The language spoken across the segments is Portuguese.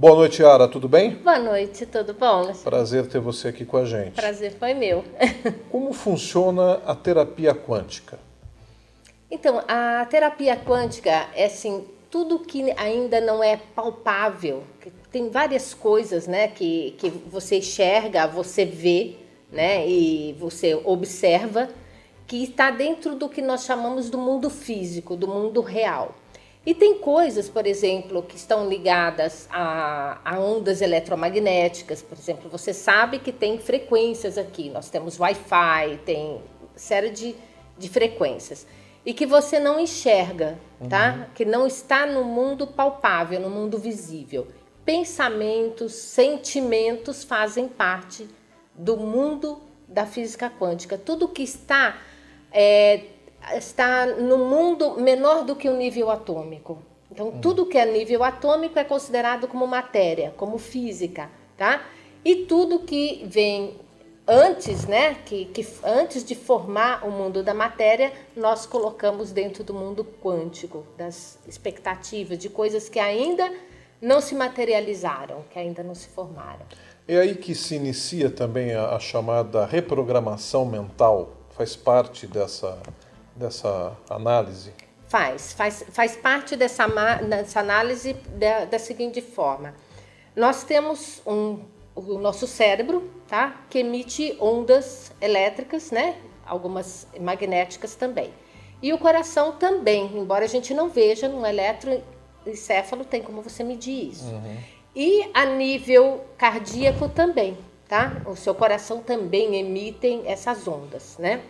Boa noite, Yara, tudo bem? Boa noite, tudo bom? Prazer ter você aqui com a gente. Prazer foi meu. Como funciona a terapia quântica? Então, a terapia quântica é assim, tudo que ainda não é palpável. Tem várias coisas, né, que você enxerga, você vê, né, e você observa, que está dentro do que nós chamamos do mundo físico, do mundo real. E tem coisas, por exemplo, que estão ligadas a ondas eletromagnéticas. Por exemplo, você sabe que tem frequências aqui. Nós temos Wi-Fi, tem série de frequências. E que você não enxerga, tá? Que não está no mundo palpável, no mundo visível. Pensamentos, sentimentos fazem parte do mundo da física quântica. Tudo que está no mundo menor do que o nível atômico. Então, tudo que é nível atômico é considerado como matéria, como física, tá? E tudo que vem antes, né, que antes de formar o mundo da matéria, nós colocamos dentro do mundo quântico, das expectativas, de coisas que ainda não se materializaram, que ainda não se formaram. É aí que se inicia também a chamada reprogramação mental? Faz parte dessa análise? Faz parte dessa análise da seguinte forma. Nós temos o nosso cérebro, tá? Que emite ondas elétricas, né? Algumas magnéticas também. E o coração também, embora a gente não veja, no eletroencefalo tem como você medir isso. E a nível cardíaco também, tá? O seu coração também emite essas ondas, né?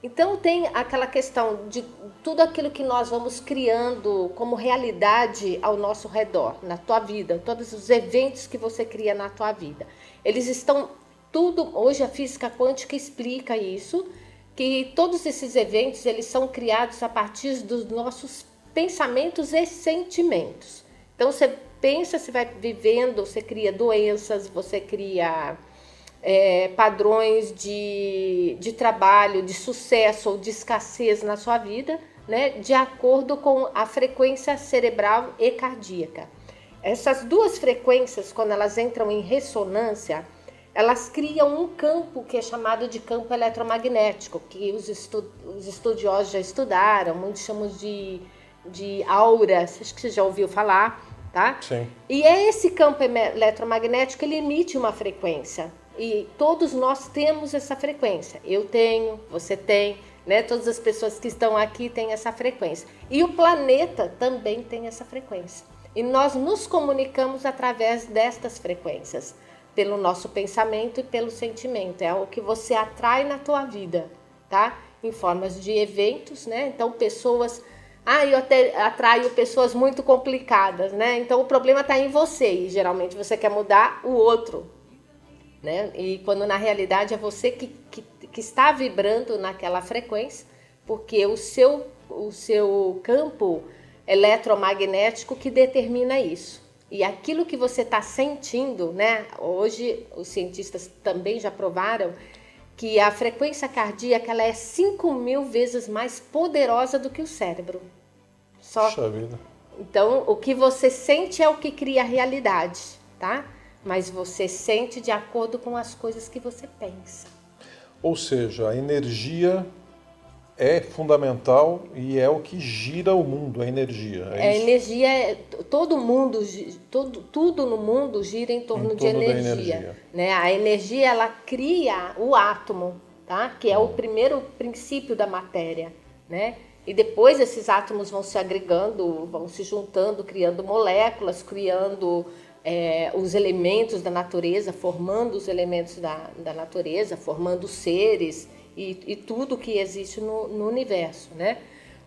Então tem aquela questão de tudo aquilo que nós vamos criando como realidade ao nosso redor, na tua vida, todos os eventos que você cria na tua vida. Eles estão tudo, hoje a física quântica explica isso, que todos esses eventos eles são criados a partir dos nossos pensamentos e sentimentos. Então você pensa, você vai vivendo, você cria doenças, você cria padrões de trabalho, de sucesso ou de escassez na sua vida, né, de acordo com a frequência cerebral e cardíaca. Essas duas frequências, quando elas entram em ressonância, elas criam um campo que é chamado de campo eletromagnético, que os estudiosos já estudaram, muitos chamam de aura, acho que você já ouviu falar, tá? Sim. E esse campo eletromagnético, ele emite uma frequência. E todos nós temos essa frequência. Eu tenho, você tem, né? Todas as pessoas que estão aqui têm essa frequência. E o planeta também tem essa frequência. E nós nos comunicamos através destas frequências, pelo nosso pensamento e pelo sentimento. É o que você atrai na tua vida, tá? Em formas de eventos, né? Então, pessoas... eu até atraio pessoas muito complicadas, né? Então, o problema está em você. E, geralmente, você quer mudar o outro. Né? E quando na realidade é você que está vibrando naquela frequência, porque o seu campo eletromagnético que determina isso. E aquilo que você está sentindo, né? Hoje os cientistas também já provaram que a frequência cardíaca ela é 5.000 vezes mais poderosa do que o cérebro. Puxa vida. Então, o que você sente é o que cria a realidade, tá? Mas você sente de acordo com as coisas que você pensa. Ou seja, a energia é fundamental e é o que gira o mundo, a energia. A energia, todo mundo, tudo no mundo gira em torno de energia. Né? A energia, ela cria o átomo, tá? Que é o primeiro princípio da matéria, né? E depois esses átomos vão se agregando, vão se juntando, criando moléculas, criando... os elementos da natureza, formando os elementos da natureza, formando seres e tudo que existe no universo, né?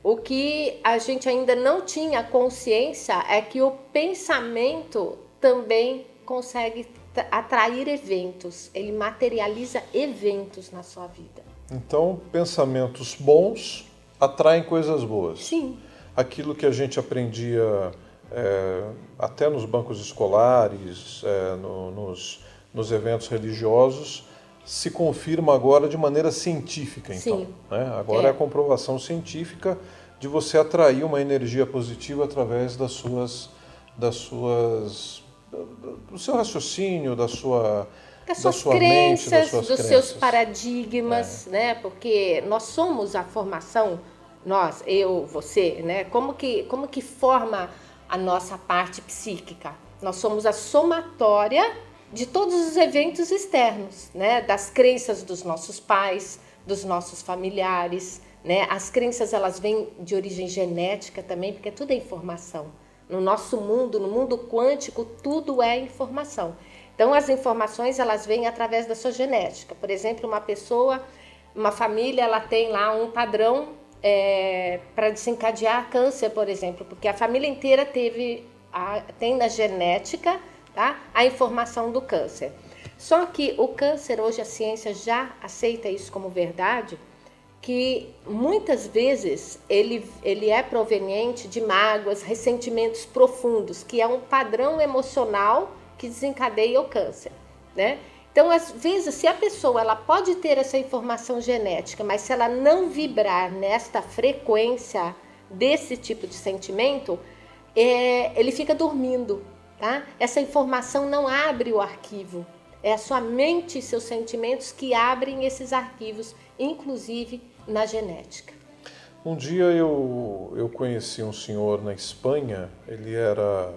O que a gente ainda não tinha consciência é que o pensamento também consegue atrair eventos, ele materializa eventos na sua vida. Então, pensamentos bons atraem coisas boas. Sim. Aquilo que a gente aprendia... até nos bancos escolares, nos eventos religiosos, se confirma agora de maneira científica, então. Sim. Né? Agora é a comprovação científica de você atrair uma energia positiva através das suas do seu raciocínio, da sua das suas mente, crenças, das suas dos crenças. seus paradigmas, né? Porque nós somos a formação, nós, eu, você, né? Como que forma a nossa parte psíquica? Nós somos a somatória de todos os eventos externos, né? Das crenças dos nossos pais, dos nossos familiares, né? As crenças, elas vêm de origem genética também, porque tudo é informação. No nosso mundo, no mundo quântico, tudo é informação. Então, as informações, elas vêm através da sua genética. Por exemplo, uma pessoa, uma família, ela tem lá um padrão para desencadear câncer, por exemplo, porque a família inteira tem na genética, tá, a informação do câncer. Só que o câncer, hoje a ciência já aceita isso como verdade, que muitas vezes ele é proveniente de mágoas, ressentimentos profundos, que é um padrão emocional que desencadeia o câncer, né? Então, às vezes, se a pessoa ela pode ter essa informação genética, mas se ela não vibrar nesta frequência desse tipo de sentimento, ele fica dormindo, tá? Essa informação não abre o arquivo. É a sua mente e seus sentimentos que abrem esses arquivos, inclusive na genética. Um dia eu conheci um senhor na Espanha, ele era,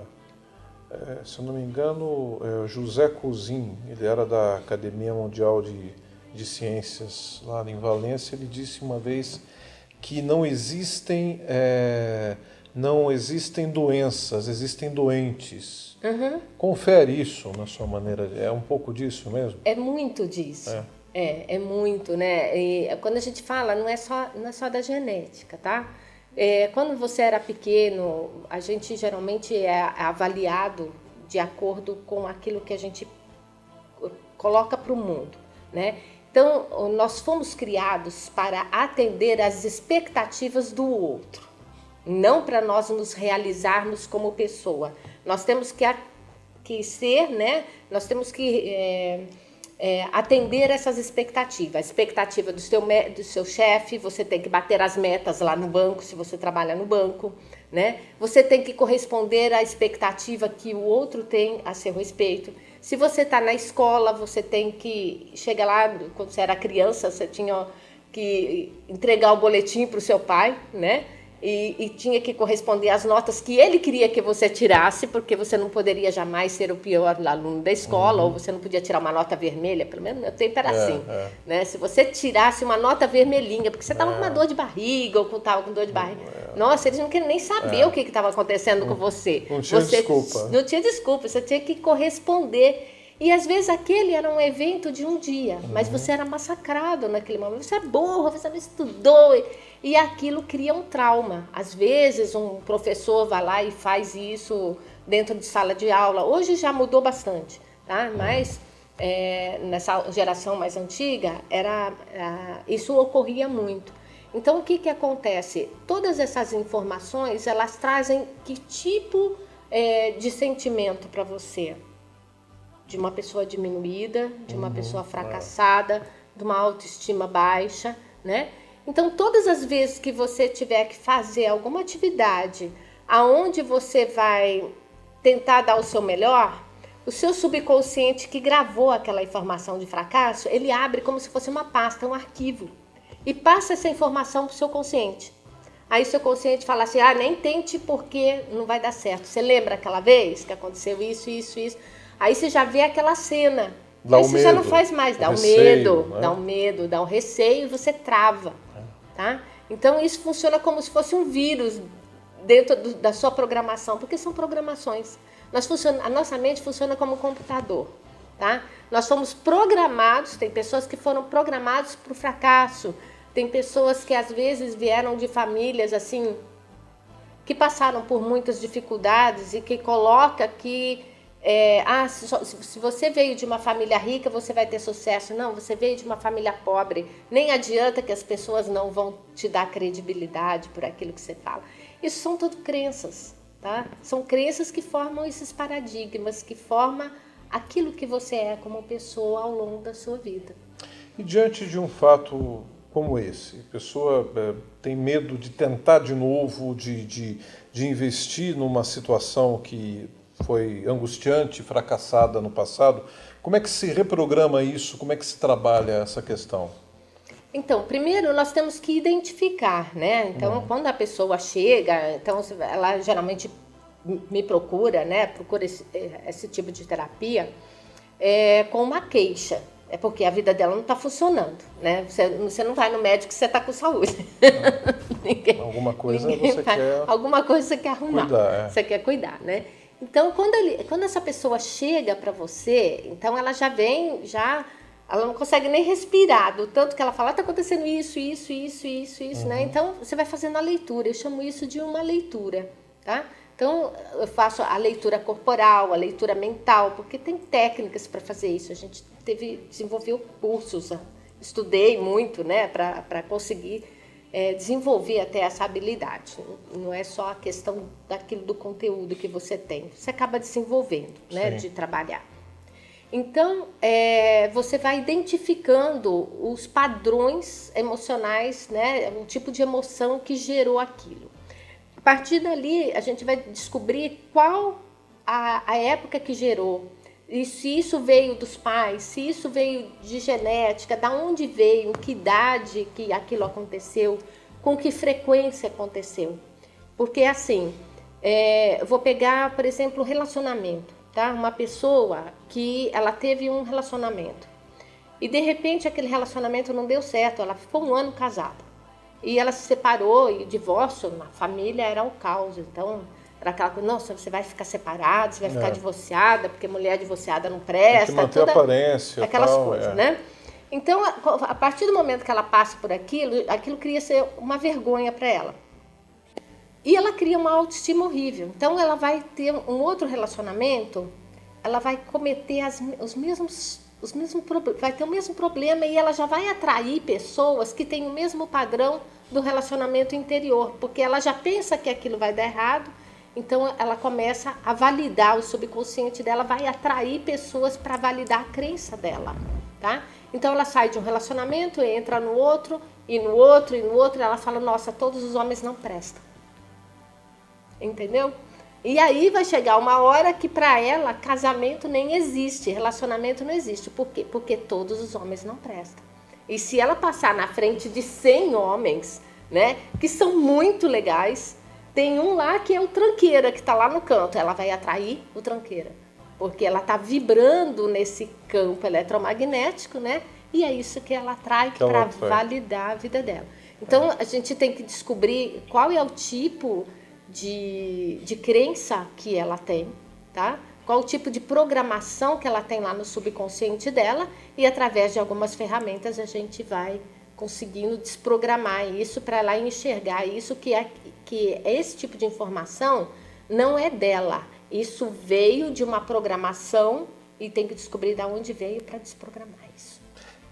se eu não me engano, José Cousin, ele era da Academia Mundial de Ciências lá em Valência. Ele disse uma vez que não existem doenças, existem doentes. Uhum. Confere isso na sua maneira, é um pouco disso mesmo? É muito disso. É muito, né? E quando a gente fala, não é só da genética, tá? Quando você era pequeno, a gente geralmente é avaliado de acordo com aquilo que a gente coloca para o mundo, né? Então, nós fomos criados para atender às expectativas do outro, não para nós nos realizarmos como pessoa. Nós temos que ser, né? Nós temos que atender essas expectativas. A expectativa do seu chefe, você tem que bater as metas lá no banco, se você trabalha no banco, né? Você tem que corresponder à expectativa que o outro tem a seu respeito. Se você está na escola, você tem que... Chega lá, quando você era criança, você tinha que entregar o boletim para o seu pai, né? E tinha que corresponder às notas que ele queria que você tirasse, porque você não poderia jamais ser o pior aluno da escola, ou você não podia tirar uma nota vermelha, pelo menos no meu tempo era assim. Né? Se você tirasse uma nota vermelhinha, porque você estava com uma dor de barriga, ou estava com dor de barriga, nossa, eles não queriam nem saber o que estava acontecendo com você. Não tinha desculpa. Não tinha desculpa, você tinha que corresponder. E às vezes aquele era um evento de um dia, mas você era massacrado naquele momento. Você é burro, você não estudou. E aquilo cria um trauma. Às vezes um professor vai lá e faz isso dentro de sala de aula. Hoje já mudou bastante, tá? Mas nessa geração mais antiga, isso ocorria muito. Então o que acontece? Todas essas informações, elas trazem que tipo de sentimento para você? De uma pessoa diminuída, de uma pessoa fracassada, de uma autoestima baixa, né? Então, todas as vezes que você tiver que fazer alguma atividade aonde você vai tentar dar o seu melhor, o seu subconsciente que gravou aquela informação de fracasso, ele abre como se fosse uma pasta, um arquivo, e passa essa informação para o seu consciente. Aí o seu consciente fala assim, nem tente porque não vai dar certo. Você lembra aquela vez que aconteceu isso, isso, isso? Aí você já vê aquela cena. Aí você já não faz mais. Dá o medo, né? Dá o medo, dá o receio e você trava. Tá? Então isso funciona como se fosse um vírus dentro da sua programação, porque são programações. A nossa mente funciona como um computador. Tá? Nós fomos programados, tem pessoas que foram programadas para o fracasso, tem pessoas que às vezes vieram de famílias assim, que passaram por muitas dificuldades e que coloca que se você veio de uma família rica, você vai ter sucesso. Não, você veio de uma família pobre. Nem adianta que as pessoas não vão te dar credibilidade por aquilo que você fala. Isso são tudo crenças, tá? São crenças que formam esses paradigmas, que formam aquilo que você é como pessoa ao longo da sua vida. E diante de um fato como esse, a pessoa tem medo de tentar de novo, de investir numa situação que foi angustiante, fracassada no passado. Como é que se reprograma isso? Como é que se trabalha essa questão? Então, primeiro nós temos que identificar, né? Então, quando a pessoa chega, então ela geralmente me procura, né? Procura esse tipo de terapia com uma queixa. É porque a vida dela não está funcionando, né? Você não vai no médico que você está com saúde. Alguma coisa você quer... Alguma coisa você quer arrumar. Cuidar, Você quer cuidar, né? Então, quando essa pessoa chega para você, então ela já vem, ela não consegue nem respirar, do tanto que ela fala, está acontecendo isso, né? Então, você vai fazendo a leitura, eu chamo isso de uma leitura, tá? Então, eu faço a leitura corporal, a leitura mental, porque tem técnicas para fazer isso. A gente desenvolveu cursos, estudei muito, né, para conseguir desenvolver até essa habilidade. Não é só a questão daquilo do conteúdo que você tem. Você acaba desenvolvendo, né, de trabalhar. Então, você vai identificando os padrões emocionais, né, o tipo de emoção que gerou aquilo. A partir dali, a gente vai descobrir qual a época que gerou, e se isso veio dos pais, se isso veio de genética, da onde veio, em que idade que aquilo aconteceu, com que frequência aconteceu. Porque assim, eu vou pegar, por exemplo, um relacionamento, tá? Uma pessoa que ela teve um relacionamento e de repente aquele relacionamento não deu certo, ela ficou um ano casada. E ela se separou, e o divórcio na família era o caos. Então, era aquela coisa, nossa, você vai ficar separada, você vai ficar divorciada, porque mulher divorciada não presta. Tem que manter a aparência. Aquelas coisas, né? Então, a partir do momento que ela passa por aquilo cria ser uma vergonha para ela. E ela cria uma autoestima horrível. Então, ela vai ter um outro relacionamento, ela vai cometer os mesmos vai ter o mesmo problema e ela já vai atrair pessoas que têm o mesmo padrão do relacionamento interior, porque ela já pensa que aquilo vai dar errado, então ela começa a validar, o subconsciente dela vai atrair pessoas para validar a crença dela, tá? Então ela sai de um relacionamento, entra no outro, e no outro, e no outro, e ela fala, nossa, todos os homens não prestam. Entendeu? E aí vai chegar uma hora que para ela casamento nem existe, relacionamento não existe. Por quê? Porque todos os homens não prestam. E se ela passar na frente de 100 homens, né, que são muito legais, tem um lá que é o tranqueira, que está lá no canto, ela vai atrair o tranqueira. Porque ela está vibrando nesse campo eletromagnético, né? E é isso que ela atrai para validar a vida dela. Então a gente tem que descobrir qual é o tipo de crença que ela tem, tá? Qual o tipo de programação que ela tem lá no subconsciente dela, e através de algumas ferramentas a gente vai conseguindo desprogramar isso para ela enxergar isso que esse tipo de informação não é dela. Isso veio de uma programação e tem que descobrir de onde veio para desprogramar isso.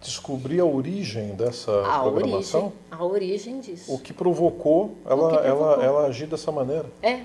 Descobrir a origem dessa programação? A origem disso. O que provocou ela agir dessa maneira? É.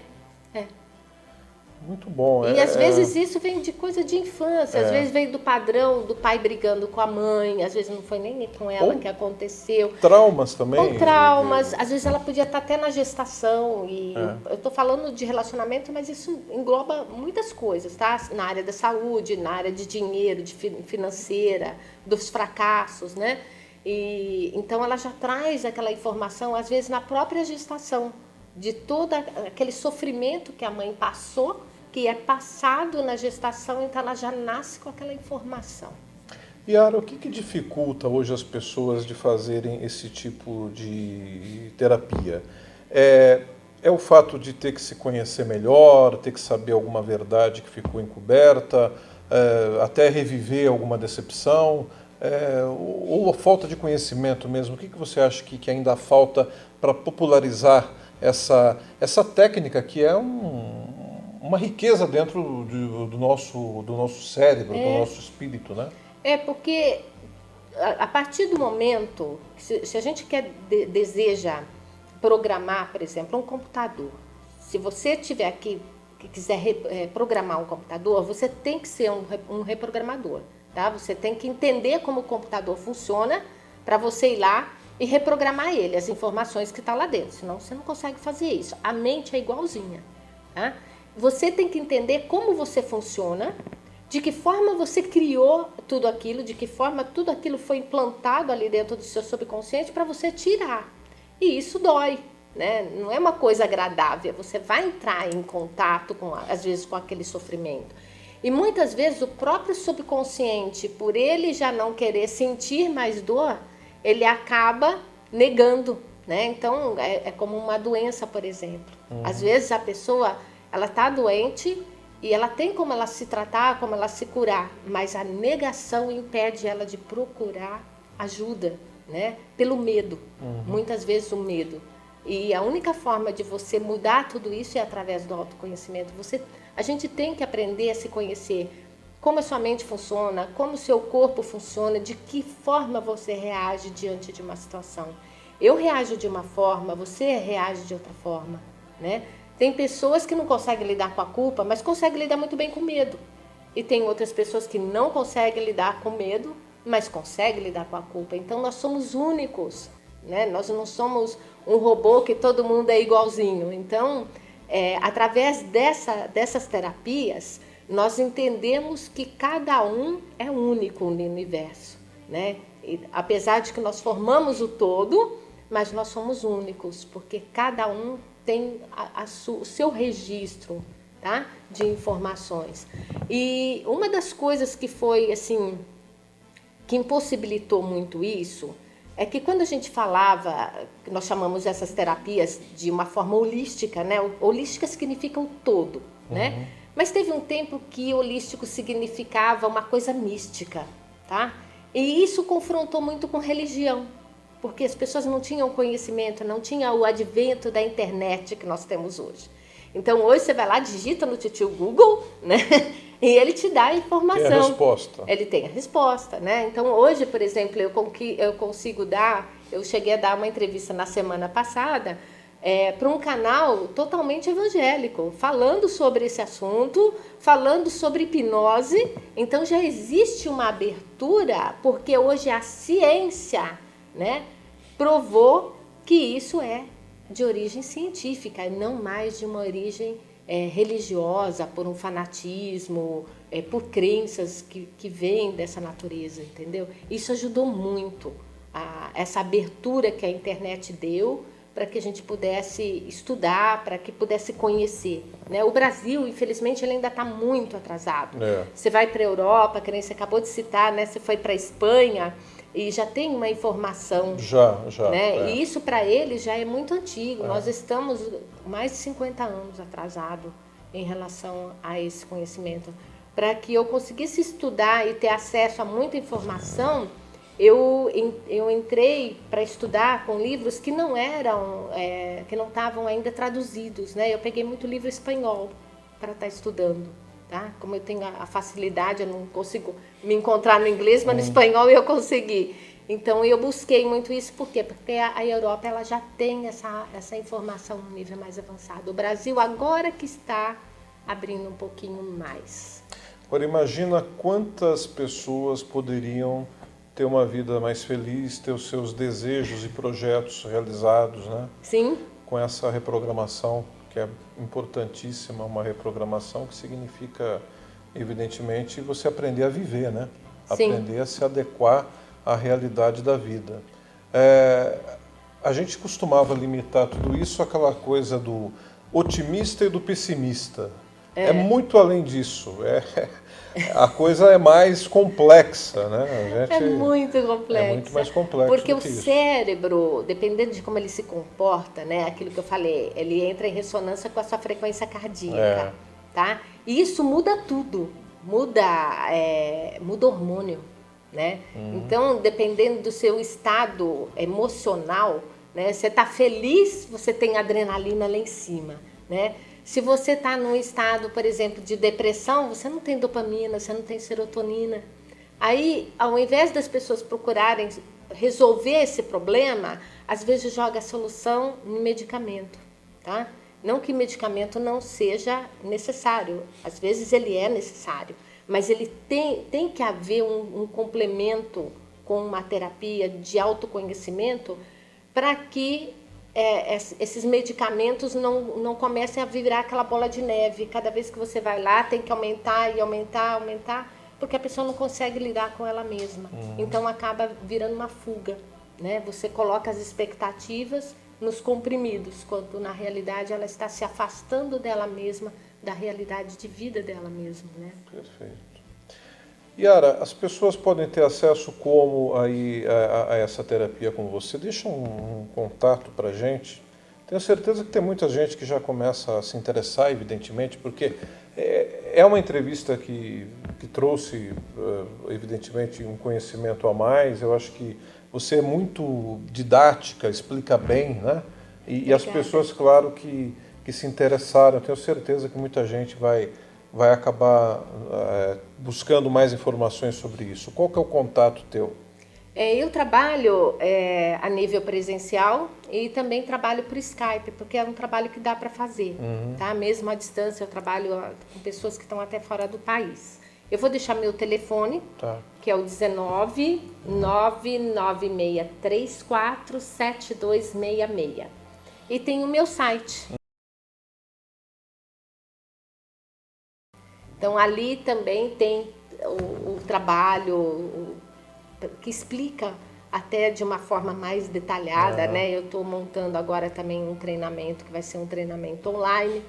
Muito bom. E às vezes isso vem de coisa de infância, às vezes vem do padrão do pai brigando com a mãe, às vezes não foi nem com ela que aconteceu. Traumas também. Ou traumas, às vezes ela podia estar até na gestação. E eu estou falando de relacionamento, mas isso engloba muitas coisas, tá? Na área da saúde, na área de dinheiro, de financeira, dos fracassos, né? E então ela já traz aquela informação, às vezes na própria gestação, de todo aquele sofrimento que a mãe passou, que é passado na gestação, então ela já nasce com aquela informação. Yara, o que dificulta hoje as pessoas de fazerem esse tipo de terapia? É o fato de ter que se conhecer melhor, ter que saber alguma verdade que ficou encoberta, até reviver alguma decepção, ou a falta de conhecimento mesmo? O que você acha que ainda falta para popularizar essa técnica que é uma riqueza dentro do nosso cérebro, do nosso espírito, né? Porque a partir do momento, se a gente deseja programar, por exemplo, um computador, se você tiver aqui que quiser programar um computador, você tem que ser um reprogramador, tá? Você tem que entender como o computador funciona para você ir lá e reprogramar as informações que estão lá dentro, senão você não consegue fazer isso. A mente é igualzinha, tá? você tem que entender como você funciona, de que forma você criou tudo aquilo, de que forma tudo aquilo foi implantado ali dentro do seu subconsciente para você tirar. E isso dói, né? Não é uma coisa agradável. Você vai entrar em contato, às vezes, com aquele sofrimento. E muitas vezes o próprio subconsciente, por ele já não querer sentir mais dor, ele acaba negando, né? Então, é como uma doença, por exemplo. Às vezes a pessoa, ela está doente e ela tem como ela se tratar, como ela se curar, mas a negação impede ela de procurar ajuda, né? Pelo medo, muitas vezes o medo. E a única forma de você mudar tudo isso é através do autoconhecimento. A gente tem que aprender a se conhecer, como a sua mente funciona, como o seu corpo funciona, de que forma você reage diante de uma situação. Eu reajo de uma forma, você reage de outra forma, né? Tem pessoas que não conseguem lidar com a culpa, mas conseguem lidar muito bem com medo. E tem outras pessoas que não conseguem lidar com medo, mas conseguem lidar com a culpa. Então nós somos únicos, né? Nós não somos um robô que todo mundo é igualzinho. Então, através dessas terapias, nós entendemos que cada um é único no universo, né? E, apesar de que nós formamos o todo, mas nós somos únicos, porque cada um tem o seu registro, tá? De informações. E uma das coisas que foi, assim, que impossibilitou muito isso, é que quando a gente falava, nós chamamos essas terapias de uma forma holística, né? Holística significa o todo, né? Mas teve um tempo que holístico significava uma coisa mística, tá? E isso confrontou muito com religião, porque as pessoas não tinham conhecimento, não tinha o advento da internet que nós temos hoje. Então hoje você vai lá, digita no titio Google, né? E ele te dá a informação. Tem a resposta. Ele tem a resposta, né? Então hoje, por exemplo, eu consigo dar, eu cheguei a dar uma entrevista na semana passada para um canal totalmente evangélico, falando sobre esse assunto, falando sobre hipnose. Então já existe uma abertura, porque hoje a ciência, né, provou que isso é de origem científica e não mais de uma origem religiosa, por um fanatismo, por crenças que vêm dessa natureza, entendeu? Isso ajudou muito essa abertura que a internet deu para que a gente pudesse estudar, para que pudesse conhecer, né? O Brasil, infelizmente, ele ainda está muito atrasado. Você vai para a Europa, que nem você acabou de citar, né? Você foi para a Espanha e já tem uma informação. Já. Né? E isso para eles já é muito antigo. Nós estamos mais de 50 anos atrasados em relação a esse conhecimento. Para que eu conseguisse estudar e ter acesso a muita informação, eu entrei para estudar com livros que não eram, que não estavam ainda traduzidos, né? Eu peguei muito livro espanhol para estar estudando, tá? Como eu tenho a facilidade, eu não consigo me encontrar no inglês, mas no espanhol eu consegui. Então eu busquei muito isso, por quê? Porque a Europa ela já tem essa informação no nível mais avançado. O Brasil agora que está abrindo um pouquinho mais. Agora imagina quantas pessoas poderiam ter uma vida mais feliz, ter os seus desejos e projetos realizados, né? Sim. Com essa reprogramação, que é importantíssima, uma reprogramação que significa, evidentemente, você aprender a viver, né? Sim. Aprender a se adequar à realidade da vida. A gente costumava limitar tudo isso àquela coisa do otimista e do pessimista. É muito além disso. A coisa é mais complexa, né? É muito complexa. É muito mais complexo. Porque o cérebro, dependendo de como ele se comporta, né? Aquilo que eu falei, ele entra em ressonância com a sua frequência cardíaca, tá? E isso muda tudo. Muda hormônio, né? Então, dependendo do seu estado emocional, né? Você está feliz, você tem adrenalina lá em cima, né? Se você está num estado, por exemplo, de depressão, você não tem dopamina, você não tem serotonina. Aí, ao invés das pessoas procurarem resolver esse problema, às vezes joga a solução em medicamento, tá? Não que medicamento não seja necessário, às vezes ele é necessário, mas ele tem que haver um complemento com uma terapia de autoconhecimento para que esses medicamentos não comecem a virar aquela bola de neve. Cada vez que você vai lá, tem que aumentar e aumentar, aumentar, porque a pessoa não consegue lidar com ela mesma. Então acaba virando uma fuga, né? Você coloca as expectativas nos comprimidos, quando na realidade ela está se afastando dela mesma, da realidade de vida dela mesma, né? Perfeito. Yara, as pessoas podem ter acesso como aí a essa terapia com você? Deixa um contato para a gente. Tenho certeza que tem muita gente que já começa a se interessar, evidentemente, porque é uma entrevista que trouxe, evidentemente, um conhecimento a mais. Eu acho que você é muito didática, explica bem, né? E as pessoas, claro, que se interessaram, eu tenho certeza que muita gente vai acabar buscando mais informações sobre isso. Qual que é o contato teu? Eu trabalho a nível presencial e também trabalho por Skype, porque é um trabalho que dá para fazer, tá? Mesmo à distância, eu trabalho com pessoas que estão até fora do país. Eu vou deixar meu telefone, Tá. que é o 19 99634 7266. E tem o meu site. Então, ali também tem o trabalho que explica até de uma forma mais detalhada, né? Eu estou montando agora também um treinamento, que vai ser um treinamento online,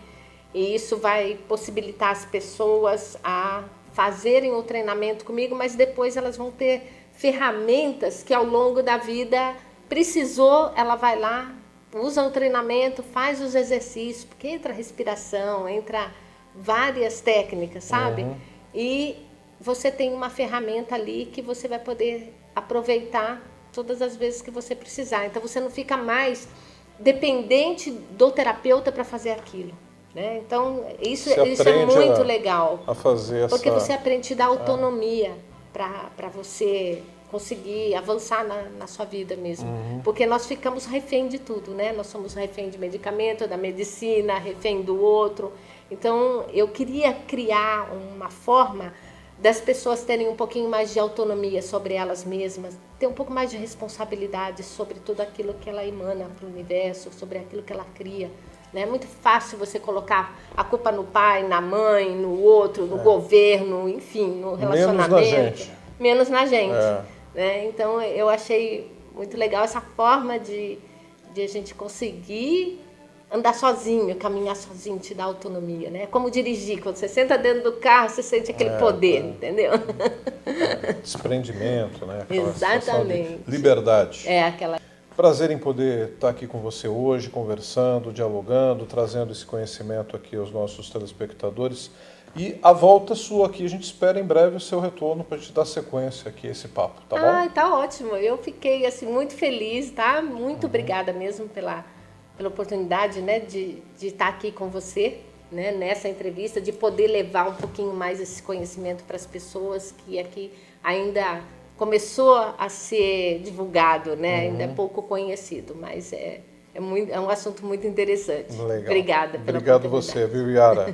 e isso vai possibilitar as pessoas a fazerem o treinamento comigo, mas depois elas vão ter ferramentas que ao longo da vida precisou, ela vai lá, usa o treinamento, faz os exercícios, porque entra respiração, entra várias técnicas, sabe? E você tem uma ferramenta ali que você vai poder aproveitar todas as vezes que você precisar. Então você não fica mais dependente do terapeuta para fazer aquilo, né? Então isso é muito legal. A fazer porque você aprende a dar autonomia para você conseguir avançar na sua vida mesmo. Porque nós ficamos refém de tudo, né? Nós somos refém de medicamento, da medicina, refém do outro. Então, eu queria criar uma forma das pessoas terem um pouquinho mais de autonomia sobre elas mesmas, ter um pouco mais de responsabilidade sobre tudo aquilo que ela emana para o universo, sobre aquilo que ela cria. É muito fácil você colocar a culpa no pai, na mãe, no outro, no governo, enfim, no relacionamento. Menos na gente. Menos na gente. Né? Então, eu achei muito legal essa forma de a gente conseguir andar sozinho, caminhar sozinho, te dar autonomia, né? Como dirigir, quando você senta dentro do carro, você sente aquele poder, entendeu? Desprendimento, né? Aquela Exatamente. De liberdade. Aquela... Prazer em poder estar aqui com você hoje, conversando, dialogando, trazendo esse conhecimento aqui aos nossos telespectadores. E a volta sua aqui, a gente espera em breve o seu retorno para te dar sequência aqui a esse papo, tá bom? Tá ótimo. Eu fiquei assim muito feliz, tá? Muito obrigada mesmo pela oportunidade, né, de estar aqui com você, né, nessa entrevista, de poder levar um pouquinho mais esse conhecimento para as pessoas, que aqui ainda começou a ser divulgado, né? Ainda é pouco conhecido, mas é um assunto muito interessante. Legal. Obrigada pela Obrigado oportunidade. você, viu, Yara?